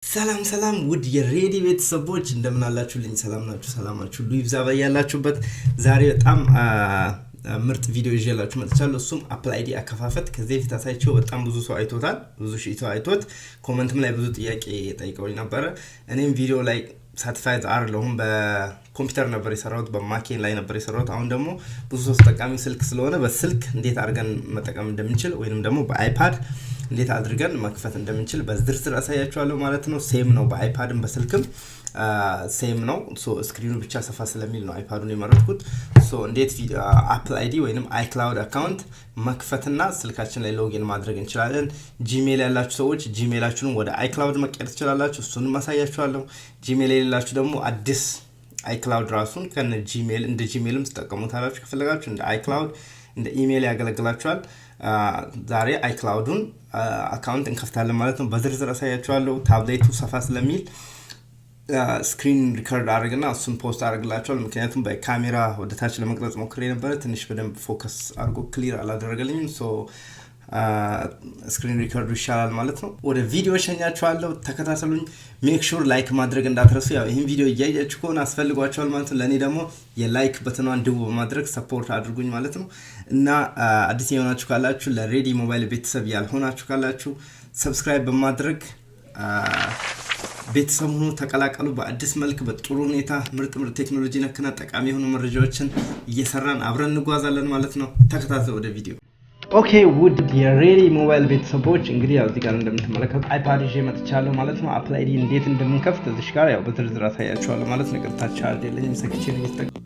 ሰላም ውድ የሬዲ ቤተሰቦች እንደምን አላችሁልኝ ሰላማችሁ ሁሉ ይብዛ በያላችሁበት ዛሬ በጣም ምርጥ ቪዲዮ ይዤላችሁ መጥቻለሁ እሱም አፕላይዲ አከፋፈት ከዚህ በፊት አሳይቼው በጣም ብዙ ሰው አይቶታል ብዙ ሺህ አይቶት ኮሜንትም ላይ ብዙ ጥያቄ ጠይቀውኝ ነበር እኔም ቪዲዮ ላይ ሳቲስፋይድ አይደለሁም በኮምፒውተር ነበር የሰራሁት በማኬን ላይ ነበር የሰራሁት አሁን ደግሞ ብዙ ሰው ተጠቃሚ ስልክ ስለሆነ በስልክ እንዴት አድርገን መጠቀም እንደምንችል ወይንም ደግሞ በአይፓድ እንዴት አድርገን መክፈት እንደምንችል በዝርዝር አሳያችኋለሁ ማለት ነው ሴም ነው በአይፓድም በስልክም ሴም ነው ሶ ስክሪኑ ብቻ ሰፋ ስለሚል ነው አይፓዱን የመረጥኩት ሶ እንዴት አፕል አይዲ ወይንም አይክላውድ አካውንት መክፈትና ስልካችን ላይ ሎጊን ማድረግ እንችላለን ጂሜል ያላችሁ ሰዎች ጂሜላችሁን ወደ አይክላውድ መቀየር ትችላላችሁ እሱንም አሳያችኋለሁ ጂሜል የሌላችሁ ደግሞ አዲስ አይክላውድ ራሱን ከነ ጂሜል እንደ ጂሜልም ተጠቀሙታላችሁ ከፈለጋችሁ እንደ አይክላውድ እንደ ኢሜል ያገለግላችኋል ዛሬ አይክላውዱን አካውንት እንከፍታለን ማለት ነው በዝርዝር አሳያችኋለሁ ታብሌቱ ሰፋ ስለሚል ስክሪን ሪከርድ አድርገና እሱን ፖስት አድርግላችኋለሁ ምክንያቱም በካሜራ ወደ ታች ለመቅረጽ ሞክሬ ነበር ትንሽ በደንብ ፎከስ አድርጎ ክሊር አላደረገልኝም ሶ ስክሪን ሪከርዱ ይሻላል ማለት ነው ወደ ቪዲዮ ሸኛችኋለሁ ተከታተሉኝ ሜክ ሹር ላይክ ማድረግ እንዳትረሱ ያው ይሄን ቪዲዮ እያያችሁ ከሆነ አስፈልጓችኋል ማለት ነው ለኔ ደግሞ የላይክ በተኗን ድቡ በማድረግ ሰፖርት አድርጉኝ ማለት ነው እና አዲስ የሆናችሁ ካላችሁ ለሬዲ ሞባይል ቤተሰብ ያልሆናችሁ ካላችሁ ሰብስክራይብ በማድረግ ቤተሰብ ሆኖ ተቀላቀሉ በአዲስ መልክ በጥሩ ሁኔታ ምርጥ ቴክኖሎጂ ነክና ጠቃሚ የሆኑ መረጃዎችን እየሰራን አብረን እንጓዛለን ማለት ነው ተከታተሉ ወደ ቪዲዮ ኦኬ ውድ የሬዲ ሞባይል ቤተሰቦች እንግዲህ ያው እዚህ ጋር እንደምትመለከቱ አይፓድ ይዤ መጥቻለሁ ማለት ነው አፕላይዲ እንዴት እንደምንከፍት እዚህ ጋር ያው በዝርዝር አሳያችኋለሁ ማለት ነው ቀጥታ ቻርጅ የለኝም ሰክቼ ነው የምጠቀመው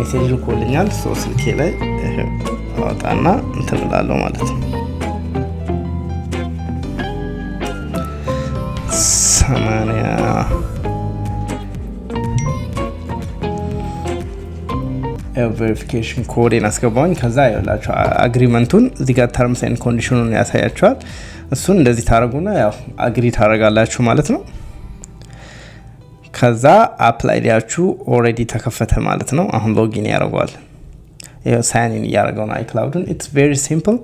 ሜሴጅ ልኮልኛል ሶ ስልኬ ላይ አወጣና እንትን እላለሁ ማለት ነው 80 ቬሪፊኬሽን ኮድን አስገባውኝ ከዛ ይላችሁ አግሪመንቱን እዚህ ጋር ተርምስ ኤንድ ኮንዲሽኑን ያሳያችኋል እሱን እንደዚህ ታረጉና ያው አግሪ ታረጋላችሁ ማለት ነው ከዛ አፕላይ ዲያችሁ ኦሬዲ ተከፈተ ማለት ነው አሁን ሎጊን ያደርጋል ይሄ ሳይን ኢን ያደርጋው ነው አይክላውድን ኢትስ ቬሪ ሲምፕል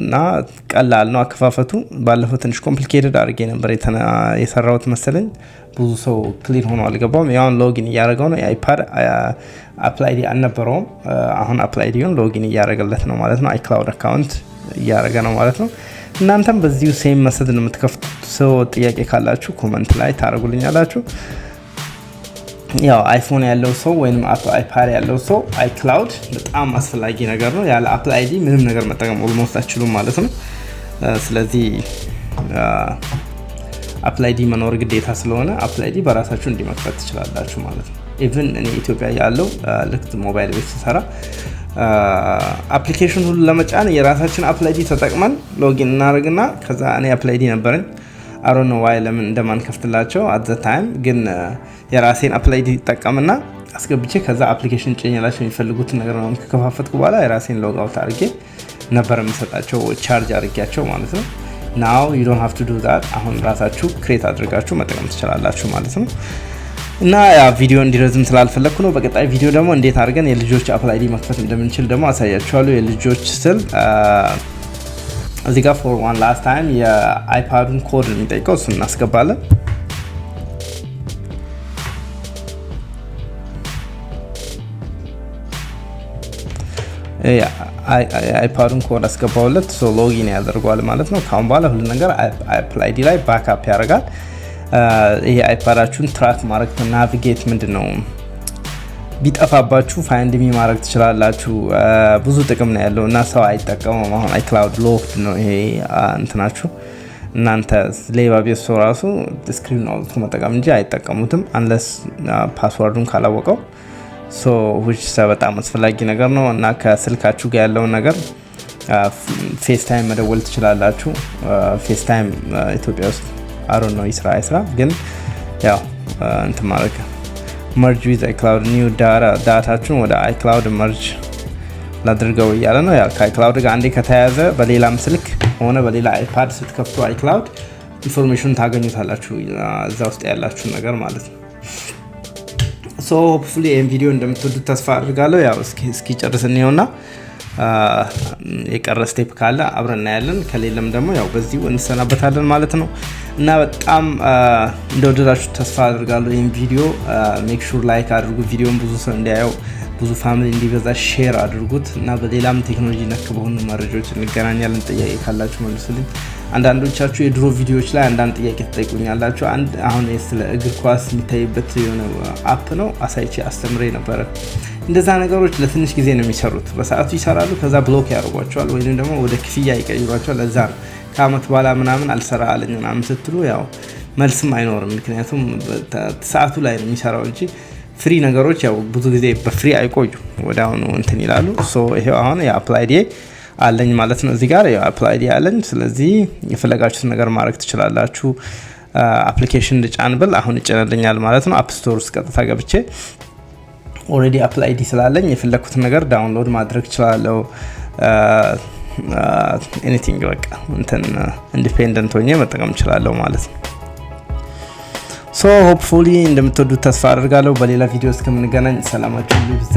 እና ቀላል ነው አከፋፈቱ ባለፈው ትንሽ ኮምፕሊኬትድ አድርጌ ነበር የሰራሁት መሰለኝ ብዙ ሰው ክሊር ሆኖ አልገባም ያው ሎጊን ያደርጋው ነው አይፓድ አፕላይ ዲ አልነበረውም አሁን አፕላይ ዲውን ሎጊን ያደርጋለት ነው ማለት ነው አይክላውድ አካውንት ያደርጋ ነው ማለት ነው እናንተም በዚሁ ሴም መሰድ ነው የምትከፍቱት ሰው ጥያቄ ካላችሁ ኮሜንት ላይ ታረጉልኛላችሁ ያው አይፎን ያለው ሰው ወይንም አይፓድ ያለው ሰው አይክላውድ በጣም አስፈላጊ ነገር ነው ያለ አፕላይ ዲ ምንም ነገር መጠቀም ኦልሞስት አትችሉም ማለት ነው ስለዚህ አፕላይ ዲ መኖር ግዴታ ስለሆነ አፕላይ ዲ በራሳችሁ እንዲመክፈት ትችላላችሁ ማለት ነው ኢቭን እኔ ኢትዮጵያ ያለው ልክት ሞባይል ቤት ሰራ አፕሊኬሽን ሁሉ ለመጫን የራሳችን አፕላይ ዲ ተጠቅመን ሎጊን እናደርግና ከዛ እኔ አፕላይ ዲ ነበርኝ I don't know why ለምን እንደማን ከፍትላቸው at the time ግን የራሴን አፕላይ ዲ ተጠቀምና አስገብቼ ከዛ አፕሊኬሽን ጭኝላችሁ የሚፈልጉት ነገር ነው ከከፋፈትኩ በኋላ የራሴን ሎግ አውት አድርጌ ነበር የምሰጣቸው ቻርጅ አድርጌያቸው ማለት ነው now you don't have to do that አሁን ራሳችሁ ክሬት አድርጋችሁ መጠቀም ትችላላችሁ ማለት ነው እና ያ ቪዲዮ እንዲረዝም ስላልፈለኩ ነው በቀጣይ ቪዲዮ ደግሞ እንዴት አድርገን የልጆች አፕላይ ዲ መክፈት እንደምንችል ደግሞ አሳያችኋለሁ የልጆች ስል እዚህ ጋር for one last time የአይፓዱን ኮድ የሚጠይቀው እሱን እናስገባለን አይፓዱን ኮድ አስገባውለት ሶ ሎጊን ያደርጋል ማለት ነው ካሁን በኋላ ሁሉ ነገር አፕላይ ዲ ላይ ባክአፕ ያደርጋል ይሄ አይፓዳችሁን ትራክ ማድረግ ናቪጌት ምንድነው ቢጠፋባችሁ ፋይንድ ሚ ማድረግ ትችላላችሁ ብዙ ጥቅም ነው ያለው እና ሰው አይጠቀመውም አሁን አይክላውድ ሎክድ ነው ይሄ እንትናችሁ እናንተ ሌባ ቢስ ራሱ ስክሪን ነው መጠቀም እንጂ አይጠቀሙትም unless ፓስወርዱን ካላወቀው so which በጣም አስፈላጊ ነገር ነው እና ከስልካችሁ ጋር ያለው ነገር ፌስ ታይም መደወል ትችላላችሁ ፌስ ታይም ኢትዮጵያ ውስጥ I don't know ይስራ ግን ያው እንት ማድረግ merge with iCloud new ዳታችሁን ወደ iCloud merge ላድርገው ያለ ነው ያው ከiCloud ጋር አንዴ ከተያያዘ በሌላም ስልክ ሆነ በሌላ አይፓድ ስትከፍቱ iCloud ኢንፎርሜሽን ታገኙታላችሁ እዛ ውስጥ ያላችሁ ነገር ማለት ነው so hopefully ይሄን ቪዲዮ እንደምትወዱት ተስፋ አድርጋለሁ ያው እስኪ ጨርስንየውና የቀረ ስቴፕ ካለ አብረን እናያለን ከሌለም ደግሞ ያው በዚሁ እንሰናበታለን ማለት ነው እና በጣም እንደወደዳችሁ ተስፋ አድርጋለሁ ይሄን ቪዲዮ ሜክ ሹር ላይክ አድርጉ ቪዲዮን ብዙ ሰው እንዲያየው ብዙ ፋሚሊ እንዲበዛ ሼር አድርጉት እና በሌላም ቴክኖሎጂ ነክ በሆኑ መረጃዎች እንገናኛለን ጥያቄ ካላችሁ መልሱልኝ አንዳንዶቻችሁ የድሮ ቪዲዮዎች ላይ አንዳንድ ጥያቄ ተጠይቁኛላችሁ አሁን ስለ እግር ኳስ የሚታይበት የሆነ አፕ ነው አሳይቼ አስተምሬ ነበር እንደዛ ነገሮች ለትንሽ ጊዜ ነው የሚሰሩት በሰዓቱ ይሰራሉ ከዛ ብሎክ ያደርጓቸዋል ወይንም ደግሞ ወደ ክፍያ ይቀይሯቸዋል ለዛ ከአመት በኋላ ምናምን አልሰራ አለኝ ምናምን ስትሉ ያው መልስም አይኖርም ምክንያቱም ሰዓቱ ላይ ነው የሚሰራው እንጂ ፍሪ ነገሮች ያው ብዙ ጊዜ በፍሪ አይቆዩ ወዳውኑ እንትን ይላሉ ሶ ይሄው አሁን የአፕላይ ዲ አለኝ ማለት ነው እዚህ ጋር የአፕላይ ዲ አለኝ ስለዚህ የፈለጋችሁት ነገር ማድረግ ትችላላችሁ አፕሊኬሽን ልጫንብል አሁን ይጨነልኛል ማለት ነው አፕ ስቶር ውስጥ ቀጥታ ገብቼ ኦሬዲ አፕላይ ዲ ስላለኝ የፈለኩት ነገር ዳውንሎድ ማድረግ እችላለሁ ኤኒቲንግ በቃ እንትን ኢንዲፔንደንት ሆኜ መጠቀም እችላለሁ ማለት ነው ሶ ሆፕፉሊ እንደምትወዱት ተስፋ አደርጋለሁ በሌላ ቪዲዮ እስከምንገናኝ ሰላማችሁ ይብዛ